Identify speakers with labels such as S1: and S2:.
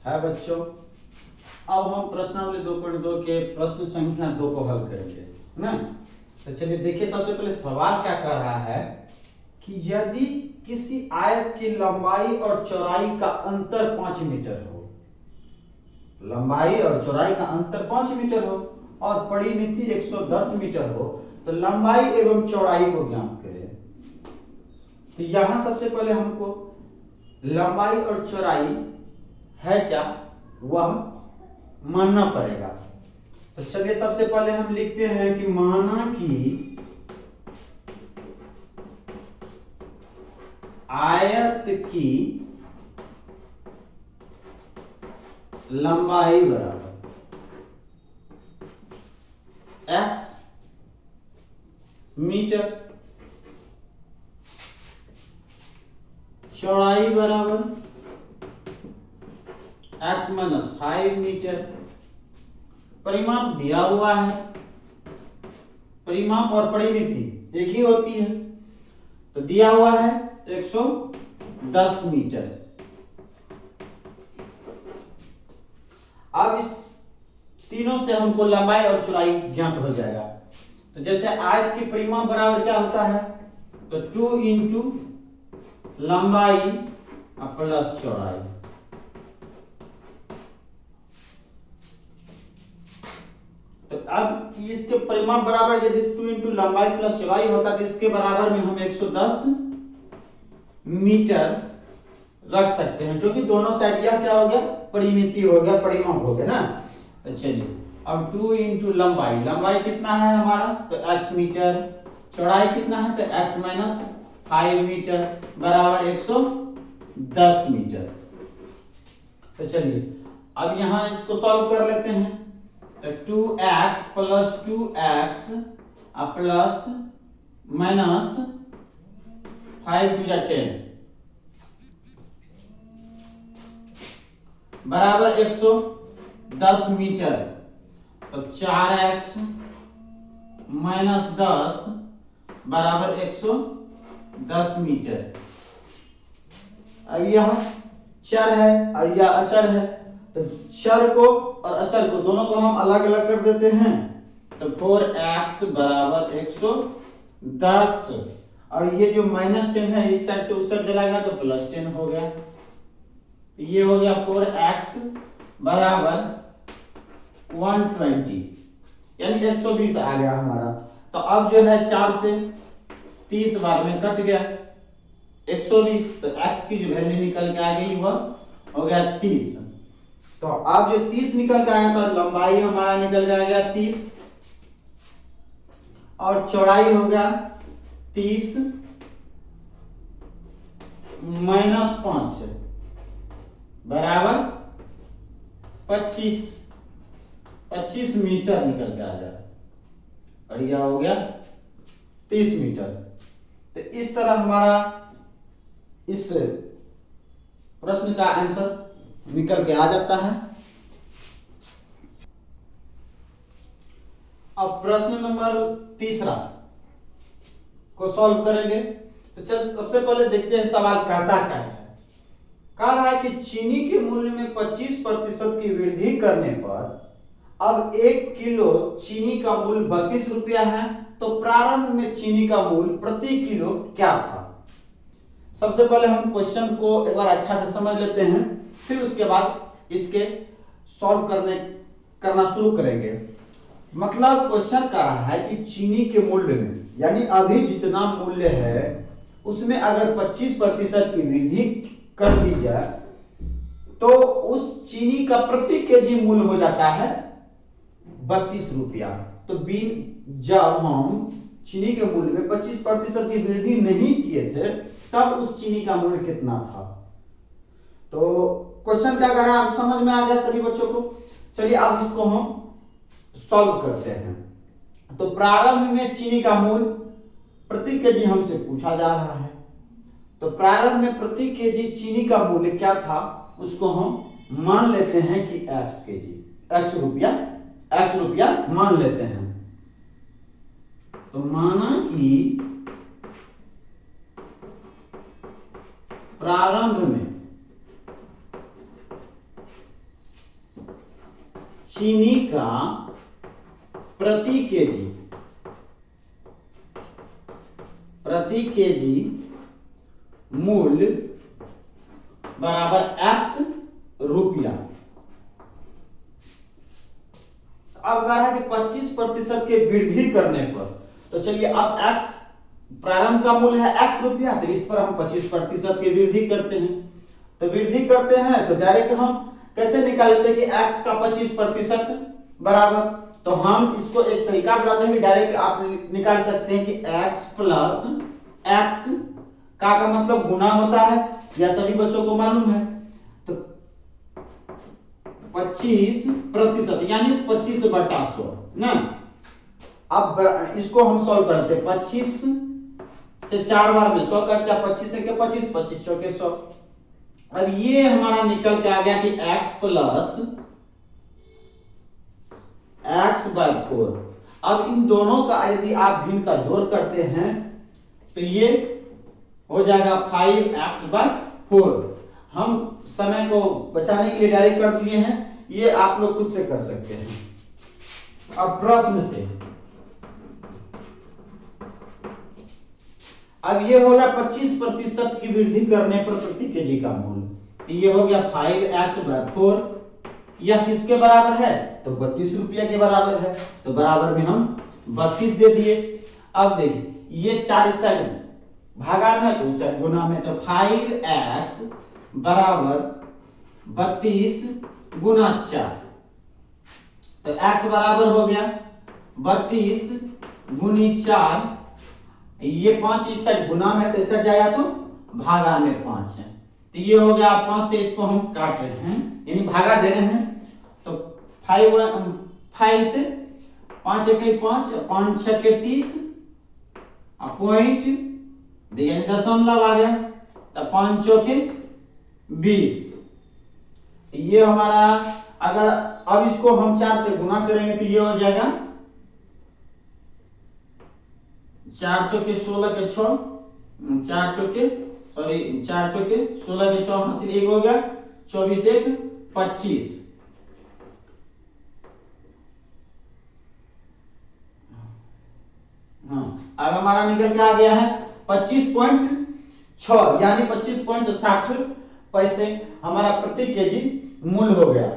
S1: है बच्चों। अब हम प्रश्नावली 2.2 के प्रश्न संख्या 2 को हल करेंगे, है ना। तो चलिए देखिए, सबसे पहले सवाल क्या कर रहा है कि यदि किसी आयत की लंबाई और चौड़ाई का अंतर 5 मीटर हो, लंबाई और चौड़ाई का अंतर 5 मीटर हो और परिमिति 110 मीटर हो, तो लंबाई एवं चौड़ाई को ज्ञात करें। तो यहां सबसे पहले हमको लंबाई और चौड़ाई है क्या वह मानना पड़ेगा। तो चलिए सबसे पहले हम लिखते हैं कि माना कि आयत की लंबाई बराबर x मीटर, चौड़ाई बराबर x माइनस 5 मीटर। परिमाप दिया हुआ है, परिमाप और परिमिति एक ही होती है, तो दिया हुआ है 110 मीटर। अब इस तीनों से हमको लंबाई और चौड़ाई ज्ञात हो जाएगा। तो जैसे आयत की परिमाप बराबर क्या होता है, तो 2 इंटू लंबाई प्लस चौड़ाई। तो अब इसके परिमाप बराबर यदि 2 इंटू लंबाई प्लस चौड़ाई होता तो इसके बराबर में हम 110 मीटर रख सकते हैं, क्योंकि दोनों साइड यह क्या हो गया, परिमिति हो गया, परिमाप हो गया ना। तो चलिए अब 2 इंटू लंबाई, लंबाई कितना है हमारा, तो x मीटर, चौड़ाई कितना है, तो x माइनस 5 मीटर बराबर 110 मीटर। तो चलिए अब यहां इसको सॉल्व कर लेते हैं। तो 2x plus 2x plus minus 5 to 10 बराबर 110 मीटर। तो 4x माइनस 10 बराबर 110 मीटर। अब यह चर है और यह अचर है, तो चर को और अचर को दोनों को हम अलग अलग कर देते हैं। तो 4x बराबर 110 और ये जो माइनस 10 है इस साइड से उस साइड चला गया तो प्लस 10 हो गया। तो ये हो गया 4x बराबर 120 यानी 120 आ गया हमारा। तो अब जो है 4 से 30 बार में कट गया 120, तो x की जो वैल्यू निकल के आ गई वह हो गया 30। तो अब जो 30 निकल के आया था, लंबाई हमारा निकल के आ गया 30 और चौड़ाई हो गया 30 माइनस 5 बराबर 25 मीटर निकल के आ गया और यह हो गया 30 मीटर। तो इस तरह हमारा इस प्रश्न का आंसर निकल के आ जाता है। अब प्रश्न नंबर 3 को सॉल्व करेंगे। तो चल सबसे पहले देखते हैं सवाल कहता क्या है। कह रहा है कि चीनी के मूल्य में 25% की वृद्धि करने पर अब 1 किलो चीनी का मूल्य 32 रुपया है, तो प्रारंभ में चीनी का मूल्य प्रति किलो क्या था। सबसे पहले हम क्वेश्चन को एक बार अच्छा से समझ लेते हैं, फिर उसके बाद इसके सॉल्व करना शुरू करेंगे। मतलब क्वेश्चन कह रहा है कि चीनी के मूल्य में, यानी अभी जितना मूल्य है उसमें अगर 25% की वृद्धि कर दी जाए तो उस चीनी का प्रति केजी मूल्य हो जाता है 32 रुपया। तो जब हम चीनी के मूल्य में 25% की वृद्धि नहीं किए थे तब उस चीनी का मूल्य कितना था। तो क्वेश्चन क्या कर रहा है आप समझ में आ गया सभी बच्चों को। चलिए अब इसको हम सॉल्व करते हैं। तो प्रारंभ में चीनी का मूल्य प्रति केजी हमसे पूछा जा रहा है, तो प्रारंभ में प्रति केजी चीनी का मूल्य क्या था उसको हम मान लेते हैं कि x रुपया मान लेते हैं। तो माना कि प्रारंभ में चीनी का प्रति केजी मूल्य बराबर x रुपया। अब कह रहा है कि 25% के वृद्धि करने पर, तो चलिए अब x प्रारंभ का मूल्य है x रुपया, तो इस पर हम 25% की वृद्धि करते हैं। तो वृद्धि करते हैं तो डायरेक्ट हम कैसे निकाल लेते हैं कि x का 25% बराबर, तो हम इसको एक तरीका बताते हैं कि डायरेक्ट आप निकाल सकते हैं कि x प्लस x का मतलब गुना होता है, यह सभी बच्चों को मालूम है। तो 25% यानी 25/100 ना। अब इसको हम सॉल्व करते हैं, 25 से 4 बार में 100 कट गया, 25 से 25, 25 चौके 100। अब ये हमारा निकल के आ गया कि x प्लस x/4। अब इन दोनों का यदि आप भिन्न का जोड़ करते हैं तो ये हो जाएगा 5x/4। हम समय को बचाने के लिए डायरेक्ट कर दिए हैं, ये आप लोग खुद से कर सकते हैं। अब प्रश्न से अब ये होगा 25% की वृद्धि करने पर प्रति केजी का मूल्य, ये हो गया 5x/4। यह किसके बराबर है, तो 32 रुपया के बराबर है, तो बराबर में हम 32 दे दिए। अब देखिए ये 4 इस साइड भागा में है तो उस साइड गुना में, तो 5x बराबर 32 गुना 4, तो x बराबर हो गया 32 गुनी 4। ये 5 इस साइड गुना में, तो इस साइड जाएगा तो भागा में 5 है, तो ये हो गया 5 से इसको हम काट रहे हैं यानी भागा दे रहे हैं, तो 5 से 5 1 5, 5 6 30 पॉइंट यानी दशमलव आ गया, तो 5 चौके 20। ये हमारा अगर अब इसको हम 4 से गुना करेंगे तो ये हो जाएगा 4 चौके 16 के 6, 4 चौके 16 के 6 हासिल 1 हो गया, 24 1 25। हाँ, अब हमारा निकल के आ गया है 25.6 यानी 25.60 पैसे हमारा प्रति केजी मूल्य हो गया।